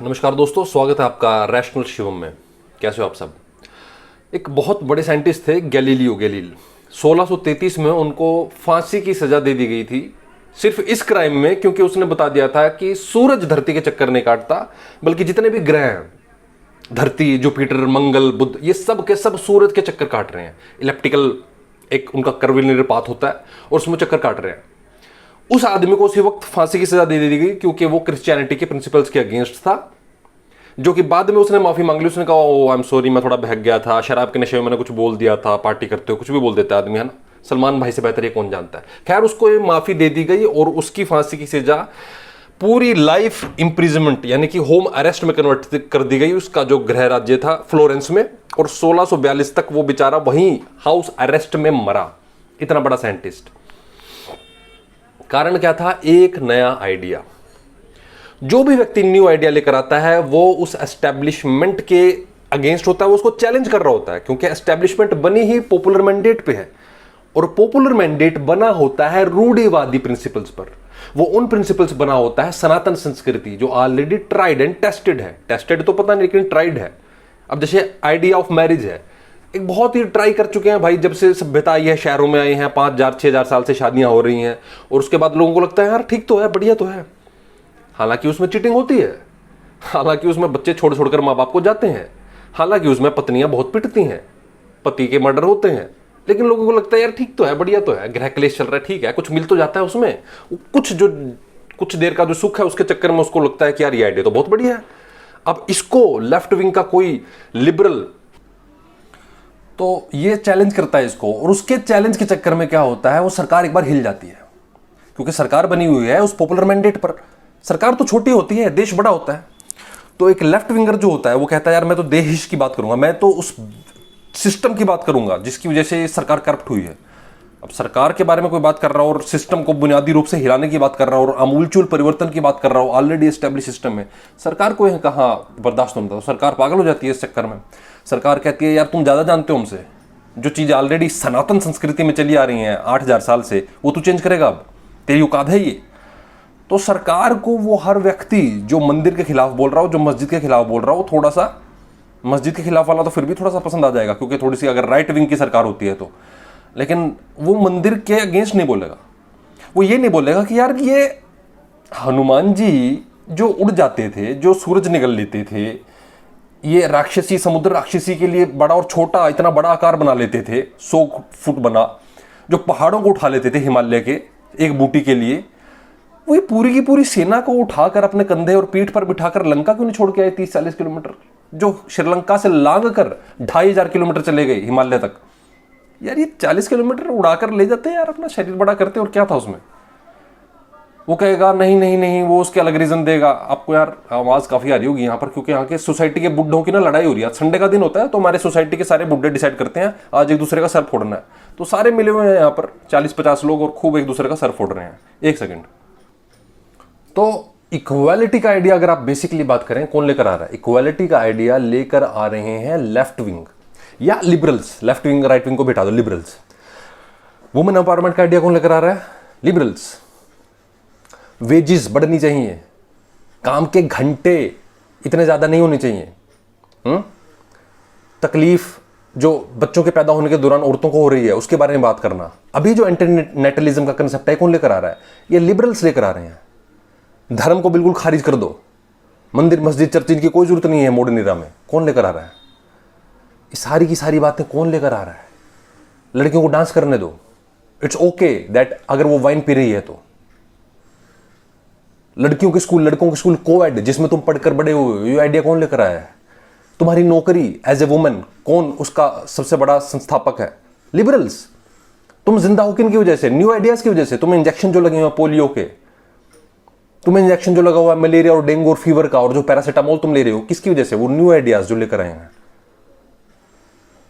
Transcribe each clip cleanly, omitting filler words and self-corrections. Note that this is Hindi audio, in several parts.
नमस्कार दोस्तों, स्वागत है आपका रैशनल शिवम में। कैसे हो आप सब। एक बहुत बड़े साइंटिस्ट थे गैलीलियो 1633 में उनको फांसी की सजा दे दी गई थी सिर्फ इस क्राइम में, क्योंकि उसने बता दिया था कि सूरज धरती के चक्कर नहीं काटता, बल्कि जितने भी ग्रह हैं, धरती, जुपिटर, मंगल, बुध, ये सब के सब सूरज के चक्कर काट रहे हैं। इलेप्टिकल एक उनका कर्वीलिनियर पाथ होता है और उसमें चक्कर काट रहे हैं। उस आदमी को उसी वक्त फांसी की सजा दे दी गई क्योंकि वो क्रिश्चियनिटी के प्रिंसिपल्स के अगेंस्ट था, जो कि बाद में उसने माफी मांग ली। उसने कहा ओ आई एम सॉरी, मैं थोड़ा बहक गया था, शराब के नशे में मैंने कुछ बोल दिया था, पार्टी करते हो कुछ भी बोल देता है आदमी, है ना। सलमान भाई से बेहतर ये कौन जानता है। खैर, उसको ये माफी दे दी गई और उसकी फांसी की सजा पूरी लाइफ इंप्रिजनमेंट यानी कि होम अरेस्ट में कन्वर्ट कर दी गई। उसका जो गृह राज्य था फ्लोरेंस में, और 1642 तक वो बेचारा वहीं हाउस अरेस्ट में मरा। इतना बड़ा साइंटिस्ट। कारण क्या था? एक नया आइडिया। जो भी व्यक्ति न्यू आइडिया लेकर आता है वो उस एस्टेब्लिशमेंट के अगेंस्ट होता है, वो उसको चैलेंज कर रहा होता है, क्योंकि एस्टेब्लिशमेंट बनी ही पॉपुलर मैंडेट पे है, और पॉपुलर मैंडेट बना होता है रूढ़िवादी प्रिंसिपल्स पर। वो उन प्रिंसिपल्स बना होता है सनातन संस्कृति, जो ऑलरेडी ट्राइड एंड टेस्टेड है। टेस्टेड तो पता नहीं, लेकिन ट्राइड है। अब जैसे आइडिया ऑफ मैरिज है, एक बहुत ही ट्राई कर चुके हैं भाई, जब से सभ्यता आई है, शहरों में आई हैं, 5,000-6,000 साल से शादियां हो रही हैं, और उसके बाद लोगों को लगता है यार ठीक तो है, बढ़िया तो है। हालांकि उसमें चीटिंग होती है, हालांकि उसमें बच्चे छोड़ छोड़कर माँ बाप को जाते हैं, हालांकि उसमें पत्नियां बहुत पिटती हैं, पति के मर्डर होते हैं, लेकिन लोगों को लगता है यार ठीक तो है, बढ़िया तो है, गृह क्लेश चल रहा है, ठीक है, कुछ मिल तो जाता है उसमें। कुछ देर का जो सुख है उसके चक्कर में उसको लगता है कि यार ये आइडिया तो बहुत बढ़िया है। अब इसको लेफ्ट विंग का कोई लिबरल तो ये चैलेंज करता है इसको, और उसके चैलेंज के चक्कर में क्या होता है, वो सरकार एक बार हिल जाती है, क्योंकि सरकार बनी हुई है उस पॉपुलर मैंडेट पर। सरकार तो छोटी होती है, देश बड़ा होता है। तो एक लेफ्ट विंगर जो होता है वो कहता है यार मैं तो देश की बात करूंगा, मैं तो उस सिस्टम की बात करूंगा जिसकी वजह से सरकार करप्ट हुई है। अब सरकार के बारे में कोई बात कर रहा हो और सिस्टम को बुनियादी रूप से हिलाने की बात कर रहा हो और आमूलचूल परिवर्तन की बात कर रहा हो ऑलरेडी एस्टेब्लिश सिस्टम में, सरकार को यह कहाँ बर्दाश्त होता है। तो सरकार पागल हो जाती है इस चक्कर में। सरकार कहती है यार तुम ज़्यादा जानते हो हमसे, जो चीज़ ऑलरेडी सनातन संस्कृति में चली आ रही हैं 8,000 साल से, वो तू चेंज करेगा, अब तेरी औकात है ये। तो सरकार को वो हर व्यक्ति जो मंदिर के खिलाफ बोल रहा हो, जो मस्जिद के खिलाफ बोल रहा हो, थोड़ा सा मस्जिद के खिलाफ वाला तो फिर भी थोड़ा सा पसंद आ जाएगा, क्योंकि थोड़ी सी अगर राइट विंग की सरकार होती है तो, लेकिन वो मंदिर के अगेंस्ट नहीं बोलेगा। वो ये नहीं बोलेगा कि यार ये हनुमान जी जो उड़ जाते थे, जो सूरज निकल लेते थे, ये राक्षसी समुद्र राक्षसी के लिए बड़ा और छोटा इतना बड़ा आकार बना लेते थे, 100 फुट बना, जो पहाड़ों को उठा लेते थे हिमालय के एक बूटी के लिए, वो पूरी की पूरी सेना को उठाकर अपने कंधे और पीठ पर बिठाकर लंका क्यों नहीं छोड़ के आए 30-40 किलोमीटर, जो श्रीलंका से लांग कर 2,500 किलोमीटर चले गए हिमालय तक। यार ये 40 किलोमीटर उड़ाकर ले जाते हैं यार, अपना शरीर बड़ा करते, और क्या था उसमें। वो कहेगा नहीं नहीं नहीं, वो उसके अलग रीजन देगा। आपको यार आवाज काफी आ रही होगी यहाँ पर, क्योंकि यहाँ के सोसाइटी के बुड्ढों की ना लड़ाई हो रही है। संडे का दिन होता है तो हमारे सोसाइटी के सारे बुड्ढे डिसाइड करते हैं आज एक दूसरे का सर फोड़ना है, तो सारे मिले हुए हैं यहाँ पर 40-50 लोग, और खूब एक दूसरे का सर फोड़ रहे हैं। एक सेकेंड। तो इक्वालिटी का आइडिया अगर आप बेसिकली बात करें, कौन लेकर आ रहा है? इक्वालिटी का आइडिया लेकर आ रहे हैं लेफ्ट विंग या liberals. Left wing right wing को बिठा दो, लिबरल्स। वुमेन एम्पावरमेंट का आइडिया कौन लेकर आ रहा है? लिबरल्स। वेजेस बढ़नी चाहिए, काम के घंटे इतने ज्यादा नहीं होने चाहिए, तकलीफ जो बच्चों के पैदा होने के दौरान औरतों को हो रही है उसके बारे में बात करना। अभी जो एंटीनेटलिज्म का कंसेप्ट है, कौन लेकर आ रहा है? ये लिबरल्स लेकर आ रहे हैं। धर्म को बिल्कुल खारिज कर दो, मंदिर मस्जिद चर्च की कोई जरूरत नहीं है मॉडर्न एरा में। कौन लेकर आ रहा है? सारी की सारी बातें कौन लेकर आ रहा है? लड़कियों को डांस करने दो, इट्स ओके दैट अगर वो वाइन पी रही है तो। लड़कियों के स्कूल लड़कों के स्कूल कोएड, जिसमें तुम पढ़कर बड़े हुए, ये आइडिया कौन लेकर आया है? तुम्हारी नौकरी एज ए वुमन, कौन उसका सबसे बड़ा संस्थापक है? लिबरल्स। तुम जिंदा हो किन की वजह से? न्यू आइडियाज की वजह से। तुम्हें इंजेक्शन जो लगे हुए पोलियो के, तुम्हें इंजेक्शन जो लगा हुआ है मलेरिया और डेंगू और फीवर का, और जो पैरासिटामोल तुम ले रहे हो, किसकी वजह से? वो न्यू आइडियाज जो लेकर आए हैं।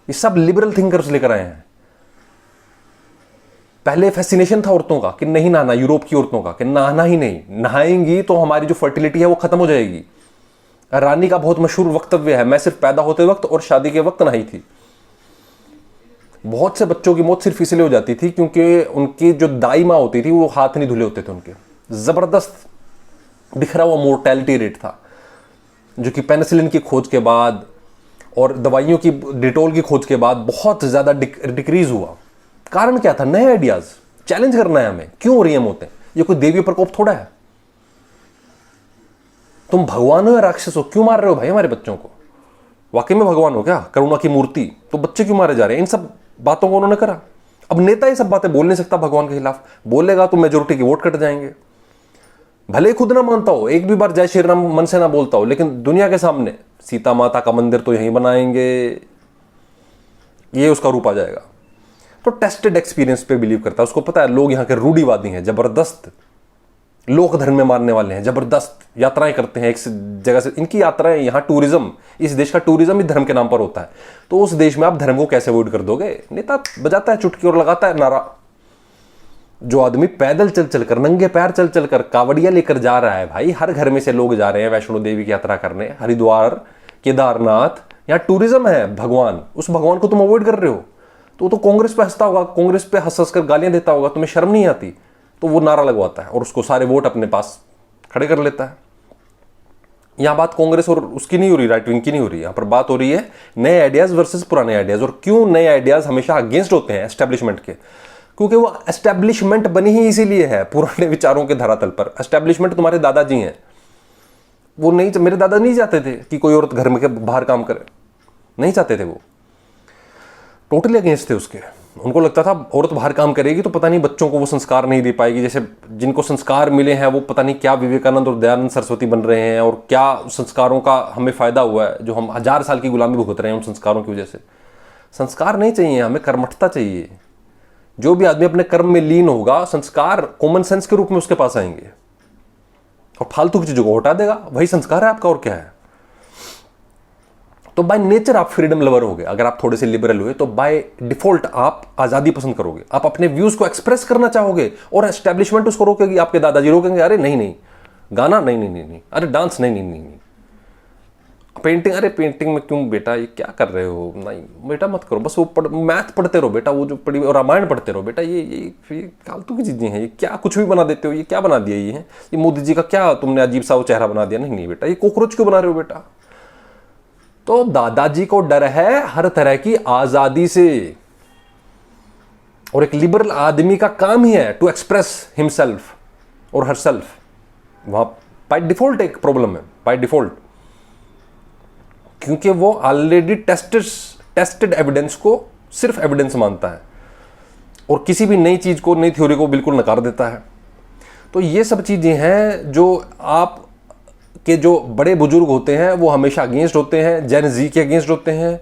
ये सब लिबरल थिंकर्स लेकर आए हैं। पहले फैसिनेशन था औरतों का कि नहीं नहाना, यूरोप की औरतों का कि नहाना ही नहीं, नहाएंगी तो हमारी जो फर्टिलिटी है वो खत्म हो जाएगी। रानी का बहुत मशहूर वक्तव्य है, मैं सिर्फ पैदा होते वक्त और शादी के वक्त नहाई थी। बहुत से बच्चों की मौत सिर्फ इसलिए हो जाती थी क्योंकि उनकी जो दाई माँ होती थी वो हाथ नहीं धुले होते थे उनके। जबरदस्त बिखरा हुआ मोर्टेलिटी रेट था। जो कि पेनिसिलिन की खोज के बाद और दवाइयों की, डिटोल की खोज के बाद बहुत ज़्यादा डिक्रीज हुआ। कारण क्या था? नए आइडियाज, चैलेंज करना है हमें। क्यों हो रही है मौतें? ये कोई देवी प्रकोप थोड़ा है। तुम भगवान हो या राक्षस हो? क्यों मार रहे हो भाई हमारे बच्चों को? वाकई में भगवान हो क्या? करुणा की मूर्ति? तो बच्चे क्यों मारे जा रहे हैं? इन सब बातों को उन्होंने करा। अब नेता ये सब बातें बोल नहीं सकता भगवान के खिलाफ, बोलेगा तो मेजोरिटी के वोट कट जाएंगे। भले खुद ना मानता हो, एक भी बार जय श्री राम मन से ना बोलता हो, लेकिन दुनिया के सामने सीता माता का मंदिर तो यहीं बनाएंगे, ये उसका रूप आ जाएगा। तो टेस्टेड एक्सपीरियंस पे बिलीव करता है। उसको पता है लोग यहाँ के रूढ़िवादी हैं, जबरदस्त लोक धर्म में मानने वाले हैं, जबरदस्त यात्राएं करते हैं एक जगह से। इनकी यात्राएं, यहाँ टूरिज्म, इस देश का टूरिज्म ही धर्म के नाम पर होता है। तो उस देश में आप धर्म को कैसे अवॉइड कर दोगे? नेता बजाता है चुटकी और लगाता है नारा। जो आदमी पैदल चल चलकर, नंगे पैर चल चलकर कावड़िया लेकर जा रहा है भाई, हर घर में से लोग जा रहे हैं वैष्णो देवी की यात्रा करने, हरिद्वार, केदारनाथ, यहाँ टूरिज्म है भगवान। उस भगवान को तुम अवॉइड कर रहे हो। तो कांग्रेस पे हंसता होगा, कांग्रेस पे हंस हंस कर गालियां देता होगा, तुम्हें शर्म नहीं आती? तो वो नारा लगवाता है और उसको सारे वोट अपने पास खड़े कर लेता है। यहां बात कांग्रेस और उसकी नहीं हो रही, राइट विंग की नहीं हो रही, यहां पर बात हो रही है नए आइडियाज वर्सेस पुराने आइडियाज। और क्यों नए आइडियाज हमेशा अगेंस्ट होते हैं एस्टेब्लिशमेंट के? क्योंकि वो एस्टेब्लिशमेंट बनी ही इसीलिए है, पुराने विचारों के धरातल पर। एस्टेब्लिशमेंट तुम्हारे दादाजी हैं, वो नहीं, मेरे दादा नहीं चाहते थे कि कोई औरत घर में के बाहर काम करे, नहीं चाहते थे, वो टोटली अगेंस्ट थे उसके। उनको लगता था औरत बाहर काम करेगी तो पता नहीं बच्चों को वो संस्कार नहीं दे पाएगी, जैसे जिनको संस्कार मिले हैं वो पता नहीं क्या विवेकानंद और दयानंद सरस्वती बन रहे हैं, और क्या संस्कारों का हमें फायदा हुआ है, जो हम 1000 साल की गुलामी भुगत रहे हैं उन संस्कारों की वजह से। संस्कार नहीं चाहिए हमें, कर्मठता चाहिए। जो भी आदमी अपने कर्म में लीन होगा, संस्कार कॉमन सेंस के रूप में उसके पास आएंगे और फालतू की चीजों को हटा देगा। वही संस्कार है आपका, और क्या है। तो बाय नेचर आप फ्रीडम लवर होगे। अगर आप थोड़े से लिबरल हुए तो बाय डिफॉल्ट आप आजादी पसंद करोगे, आप अपने व्यूज को एक्सप्रेस करना चाहोगे, और एस्टेब्लिशमेंट उसको रोकेगी। आपके दादाजी रोकेंगे, अरे नहीं नहीं, गाना नहीं नहीं नहीं नहीं, अरे डांस नहीं नहीं नहीं नहीं, पेंटिंग, अरे पेंटिंग में क्यों बेटा, ये क्या कर रहे हो, नहीं बेटा मत करो, बस वो मैथ पढ़ते रहो बेटा, वो जो पढ़ी, और रामायण पढ़ते रहो बेटा, ये फालतू की चीजें हैं, ये क्या कुछ भी बना देते हो, ये क्या बना दिया, ये मोदी जी का क्या तुमने अजीब सा वो चेहरा बना दिया, नहीं नहीं बेटा, ये कॉकरोच क्यों बना रहे हो बेटा। तो दादाजी को डर है हर तरह की आजादी से, और एक लिबरल आदमी का काम ही है टू एक्सप्रेस हिमसेल्फ और हरसेल्फ। वहां बाय डिफॉल्ट एक प्रॉब्लम है, बाय डिफॉल्ट, क्योंकि वो ऑलरेडी टेस्टेड एविडेंस को सिर्फ एविडेंस मानता है और किसी भी नई चीज को, नई थ्योरी को बिल्कुल नकार देता है। तो ये सब चीजें हैं जो आप के जो बड़े बुजुर्ग होते हैं वो हमेशा अगेंस्ट होते हैं। जेन जी के अगेंस्ट होते हैं,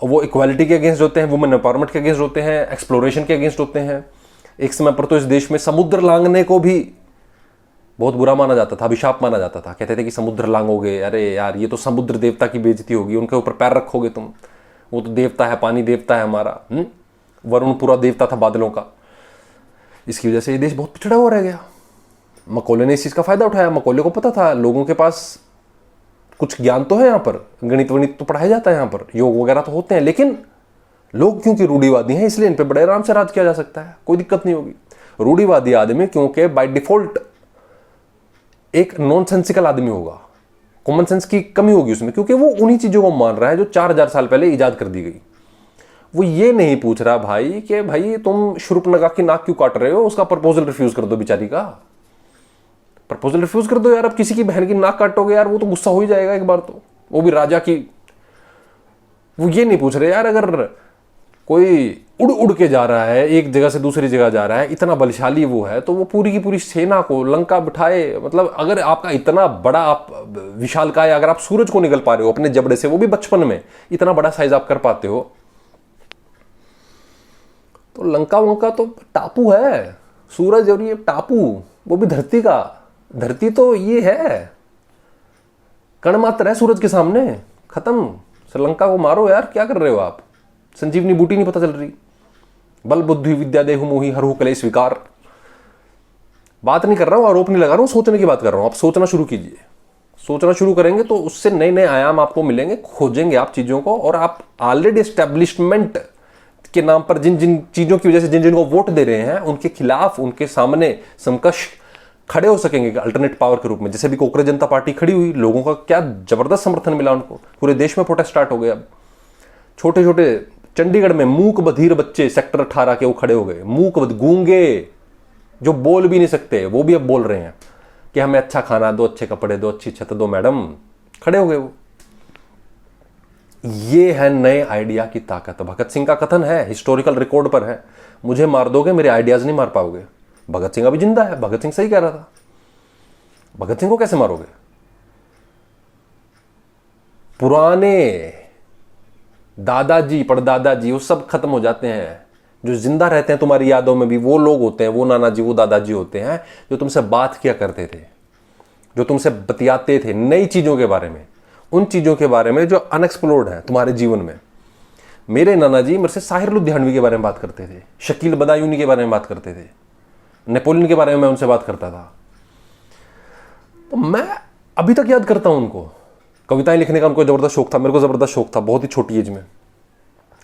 वो इक्वालिटी के अगेंस्ट होते हैं, वुमेन एम्पावरमेंट के अगेंस्ट होते हैं, एक्सप्लोरेशन के अगेंस्ट होते हैं। एक समय पर तो इस देश में समुद्र लांघने को भी बहुत बुरा माना जाता था, अभिशाप माना जाता था। कहते थे कि समुद्र लांघोगे, अरे यार ये तो समुद्र देवता की बेइज्जती होगी, उनके ऊपर पैर रखोगे तुम, वो तो देवता है, पानी देवता है हमारा, वरुण पूरा देवता था बादलों का। इसकी वजह से ये देश बहुत पिछड़ा हुआ रह गया। मकौले ने इस चीज का फायदा उठाया। मकौले को पता था लोगों के पास कुछ ज्ञान तो है, यहाँ पर गणित वणित तो पढ़ाया जाता है, यहाँ पर योग वगैरह तो होते हैं, लेकिन लोग क्योंकि रूढ़िवादी हैं इसलिए इन पे बड़े आराम से राज किया जा सकता है, कोई दिक्कत नहीं होगी। रूढ़िवादी आदमी क्योंकि बाय डिफॉल्ट एक नॉनसेंसिकल आदमी होगा, कॉमन सेंस की कमी होगी उसमें, क्योंकि वो उन्हीं चीजों को मान रहा है जो 4000 साल पहले इजाद कर दी गई। वो ये नहीं पूछ रहा भाई कि भाई तुम शूर्पणखा की नाक क्यों काट रहे हो, उसका प्रपोजल रिफ्यूज कर दो, बेचारी का प्रपोजल रिफ्यूज कर दो यार। अब किसी की बहन की नाक काटोगे यार, वो तो गुस्सा हो ही जाएगा एक बार तो, वो भी राजा की। वो ये नहीं पूछ रहे यार, अगर कोई उड़ उड़ के जा रहा है, एक जगह से दूसरी जगह जा रहा है, इतना बलशाली वो है, तो वो पूरी की पूरी सेना को लंका बिठाए। मतलब अगर आपका इतना बड़ा, आप विशालकाय, अगर आप सूरज को निकल पा रहे हो अपने जबड़े से, वो भी बचपन में इतना बड़ा साइज आप कर पाते हो, तो लंका वंका तो टापू है, सूरज और ये टापू, वो भी धरती का। धरती तो ये है, कण मात्र है सूरज के सामने, खत्म। श्रीलंका को मारो यार, क्या कर रहे हो आप। संजीवनी बूटी नहीं पता चल रही। बल बुद्धि विद्या देहु मोहि हरहु कलेश विकार। बात नहीं कर रहा हूं, आरोप नहीं लगा रहा हूं, सोचने की बात कर रहा हूं। आप सोचना शुरू कीजिए, सोचना शुरू करेंगे तो उससे नए नए आयाम आपको मिलेंगे, खोजेंगे आप चीजों को, और आप ऑलरेडी एस्टेब्लिशमेंट के नाम पर जिन जिन चीजों की वजह से जिन जिन को वोट दे रहे हैं, उनके खिलाफ, उनके सामने समकक्ष खड़े हो सकेंगे अल्टरनेट पावर के रूप में। जैसे भी कांग्रेस जनता पार्टी खड़ी हुई, लोगों का क्या जबरदस्त समर्थन मिला उनको, पूरे देश में प्रोटेस्ट स्टार्ट हो गए। अब छोटे छोटे चंडीगढ़ में मूक बधिर बच्चे सेक्टर 18 के वो खड़े हो गए, गूंगे जो बोल भी नहीं सकते, वो भी अब बोल रहे हैं कि हमें अच्छा खाना दो, अच्छे कपड़े दो, अच्छी छत दो मैडम, खड़े हो गए वो। ये है नए आइडिया की ताकत। भगत सिंह का कथन है, हिस्टोरिकल रिकॉर्ड पर है, मुझे मार दोगे मेरे आइडियाज नहीं मार पाओगे। भगत सिंह अभी जिंदा है, भगत सिंह सही कह रहा था। भगत सिंह को कैसे मारोगे? पुराने दादाजी परदादाजी वो सब खत्म हो जाते हैं। जो जिंदा रहते हैं तुम्हारी यादों में भी वो लोग होते हैं, वो नाना जी वो दादाजी होते हैं जो तुमसे बात किया करते थे, जो तुमसे बतियाते थे नई चीजों के बारे में, उन चीजों के बारे में जो अनएक्सप्लोर्ड है तुम्हारे जीवन में। मेरे नाना जी मेरे से साहिर लुधियानवी के बारे में बात करते थे, शकील बदायूनी के बारे में बात करते थे, नेपोलियन के बारे में मैं उनसे बात करता था। तो मैं अभी तक याद करता हूं उनको। कविताएं लिखने का उनको जबरदस्त शौक था, मेरे को जबरदस्त शौक था, बहुत ही छोटी एज में।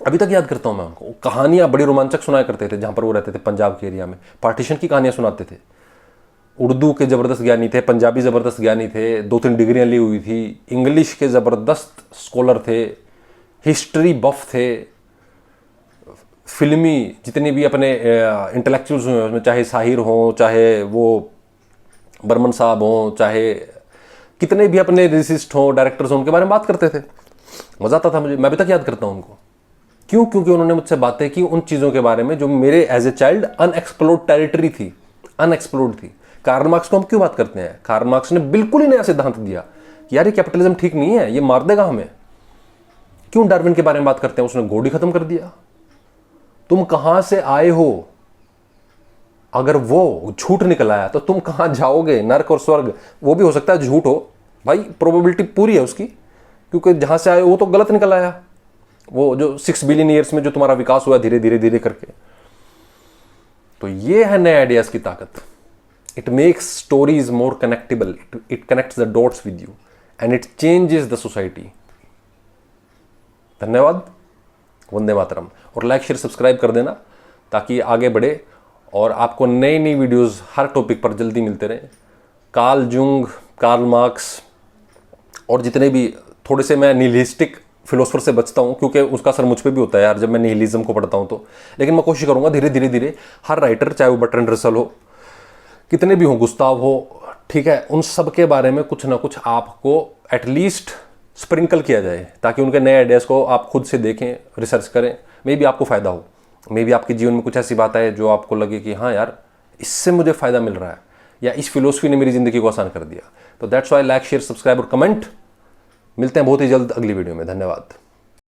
अभी तक याद करता हूं मैं उनको। कहानियां बड़ी रोमांचक सुनाया करते थे, जहां पर वो रहते थे पंजाब के एरिया में, पार्टीशन की कहानियां सुनाते थे। उर्दू के जबरदस्त ज्ञानी थे, पंजाबी जबरदस्त ज्ञानी थे, 2-3 डिग्रियां ली हुई थी, इंग्लिश के जबरदस्त स्कॉलर थे, हिस्ट्री बफ थे, फिल्मी जितने भी अपने इंटेलेक्चुअल्स हुए उसमें, चाहे साहिर हों, चाहे वो बर्मन साहब हों, चाहे कितने भी अपने रिसिस्ट हों, डायरेक्टर्स हों, उनके बारे में बात करते थे। मजा आता था मुझे, मैं अभी तक याद करता हूं उनको। क्यों? क्योंकि उन्होंने मुझसे बातें की उन चीजों के बारे में जो मेरे as a child unexplored territory थी, अनएक्सप्लोर्ड थी। कार्ल मार्क्स को हम क्यों बात करते हैं? कार्ल मार्क्स ने बिल्कुल ही नया सिद्धांत दिया कि यार ये कैपिटलिज्म ठीक नहीं है, ये मार देगा हमें। क्यों डार्विन के बारे में बात करते हैं? उसने घोड़ी खत्म कर दिया। तुम कहां से आए हो? अगर वो झूठ निकल आया तो तुम कहां जाओगे? नर्क और स्वर्ग। वो भी हो सकता है झूठ हो भाई, प्रोबेबिलिटी पूरी है उसकी, क्योंकि जहां से आए वो तो गलत निकल आया। वो जो 6 बिलियन ईयर्स में जो तुम्हारा विकास हुआ धीरे धीरे धीरे करके। तो ये है नए आइडियाज की ताकत। It makes stories more connectable, it connects the dots with you and it changes the society. धन्यवाद, वंदे मातरम। और लाइक शेयर सब्सक्राइब कर देना ताकि आगे बढ़े और आपको नई नई वीडियोस हर टॉपिक पर जल्दी मिलते रहे। कार्ल जुंग, कार्ल मार्क्स और जितने भी, थोड़े से मैं निहिलिस्टिक फिलोसफर से बचता हूं क्योंकि उसका असर मुझ पे भी होता है यार जब मैं निहिलिज्म को पढ़ता हूं तो। लेकिन मैं कोशिश करूंगा धीरे धीरे धीरे हर राइटर, चाहे वो बर्ट्रैंड रसल हो, कितने भी हो, गुस्ताव हो, ठीक है, उन सब के बारे में कुछ ना कुछ आपको एटलीस्ट स्प्रिंकल किया जाए ताकि उनके नए आइडियाज़ को आप खुद से देखें, रिसर्च करें। मे बी आपको फ़ायदा हो, मे बी आपके जीवन में कुछ ऐसी बात है जो आपको लगे कि हाँ यार इससे मुझे फ़ायदा मिल रहा है या इस फिलोसफी ने मेरी ज़िंदगी को आसान कर दिया। तो that's why like share subscribe और कमेंट। मिलते हैं बहुत ही जल्द अगली वीडियो में। धन्यवाद।